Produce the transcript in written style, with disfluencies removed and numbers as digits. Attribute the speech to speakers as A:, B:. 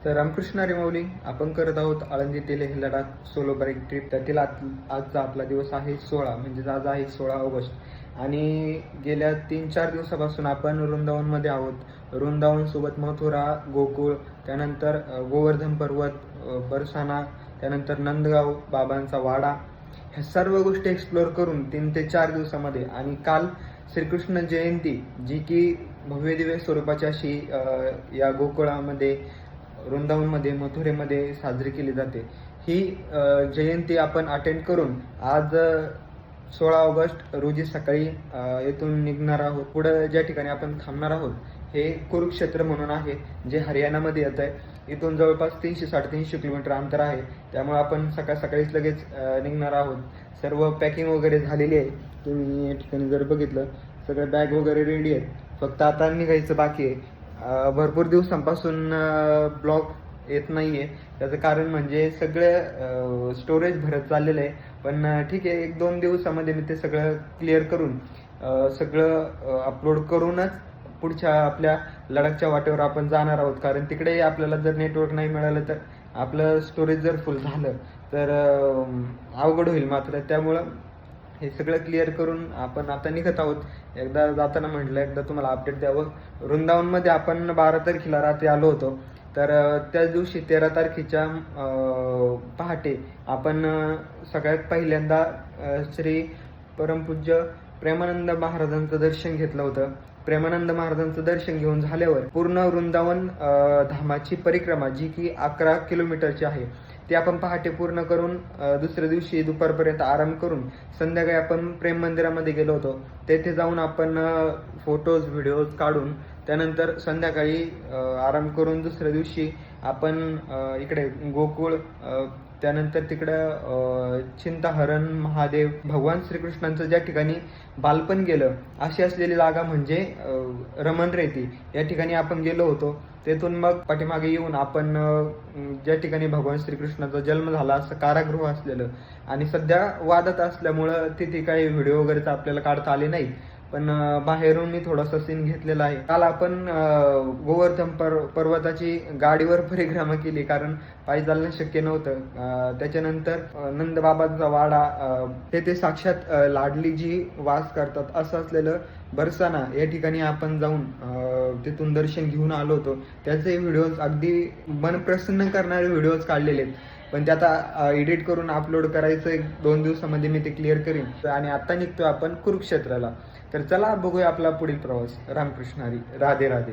A: तर रामकृष्ण हरी माऊली, आपण करत आहोत आळंदी ते Leh Ladakh solo bike trip. त्यातील आजचा आपला दिवस आहे 16, म्हणजे आज आहे 16 ऑगस्ट. आणि गेल्या 3-4 दिवसापासून आपण वृंदावनमध्ये आहोत. वृंदावनसोबत मथुरा, गोकुळ, त्यानंतर गोवर्धन पर्वत, बरसाना, त्यानंतर नंदगाव, बाबांचा वाडा, ह्या सर्व गोष्टी एक्सप्लोअर करून 3 ते 4 दिवसामध्ये. आणि काल श्रीकृष्ण जयंती, जी की भव्यदिव्य स्वरूपाची अशी या गोकुळामध्ये, वृंदावनमध्ये, मथुरेमध्ये साजरी केली जाते. ही जयंती आपण अटेंड करून आज 16 ऑगस्ट रोजी सकाळी येथून निघणार आहोत. पुढं ज्या ठिकाणी आपण थांबणार आहोत हे कुरुक्षेत्र म्हणून आहे, जे हरियाणामध्ये येत आहे. इथून जवळपास 300-350 किलोमीटर अंतर आहे. त्यामुळे आपण सकाळीच लगेच निघणार आहोत. सर्व पॅकिंग वगैरे झालेली आहे. तुम्ही या ठिकाणी जर बघितलं, सगळे बॅग वगैरे रेडी आहेत. फक्त आता निघायचं बाकी आहे. भरपूर दिवसांपासून ब्लॉग येत नाही आहे. त्याचं कारण म्हणजे सगळं स्टोरेज भरत चाललेलं आहे. पण ठीक आहे, 1-2 दिवसामध्ये मी ते सगळं क्लिअर करून सगळं अपलोड करूनच पुढच्या आपल्या लडाखच्या वाटेवर आपण जाणार आहोत. कारण तिकडे आपल्याला जर नेटवर्क नाही मिळालं तर आपलं स्टोरेज जर फुल झालं तर अवघड होईल. मात्र त्यामुळं हे सगळं क्लिअर करून आपण आता निघत आहोत. एकदा जाताना म्हटलं एकदा तुम्हाला अपडेट द्यावं. वृंदावनमध्ये आपण 12 तारखेला रात्री आलो होतो. तर त्याच दिवशी 13 तारखेच्या पहाटे आपण सगळ्यात पहिल्यांदा श्री परमपूज्य प्रेमानंद महाराजांचं दर्शन घेतलं होतं. प्रेमानंद महाराजांचं दर्शन घेऊन झाल्यावर पूर्ण वृंदावन धामाची परिक्रमा, जी की 11 किलोमीटरची आहे, ते आपण पहाटे पूर्ण करून दुसऱ्या दिवशी दुपारपर्यंत आराम करून संध्याकाळी आपण प्रेम मंदिरामध्ये गेलो होतो. तेथे जाऊन आपण फोटोज व्हिडिओज काढून त्यानंतर संध्याकाळी आराम करून दुसऱ्या दिवशी आपण इकडे गोकुळ, त्यानंतर तिकडं चिंताहरण महादेव, भगवान श्रीकृष्णांचं ज्या ठिकाणी बालपण गेलं अशी असलेली जागा म्हणजे रमण रेती, या ठिकाणी आपण गेलो होतो. तेथून मग पाठीमागे येऊन आपण ज्या ठिकाणी भगवान श्रीकृष्णाचा जन्म झाला असं कारागृह असलेलं, आणि सध्या वादात असल्यामुळं तिथे काही व्हिडिओ वगैरेच आपल्याला काढता आले नाही. पण बाहेरून मी थोडासा सीन घेतलेला आहे. काल आपण गोवर्धन पर्वताची गाडीवर परिक्रमा केली, कारण पायी चालणं शक्य नव्हतं. त्याच्यानंतर नंदबाबांचा वाडा, तेथे साक्षात लाडली जी वास करतात असं असलेलं बरसाना, या ठिकाणी आपण जाऊन तिथून दर्शन घेऊन आलो होतो. त्याचे व्हिडिओज अगदी मन प्रसन्न करणारे व्हिडिओज काढलेले आहेत. पण ते आता एडिट करून अपलोड करायचं 1-2 दिवसामध्ये मी ते क्लिअर करीन. आणि आता निघतोय आपण कुरुक्षेत्राला. तर चला बघूया आपला पुढील प्रवास. रामकृष्ण हरी, राधे राधे.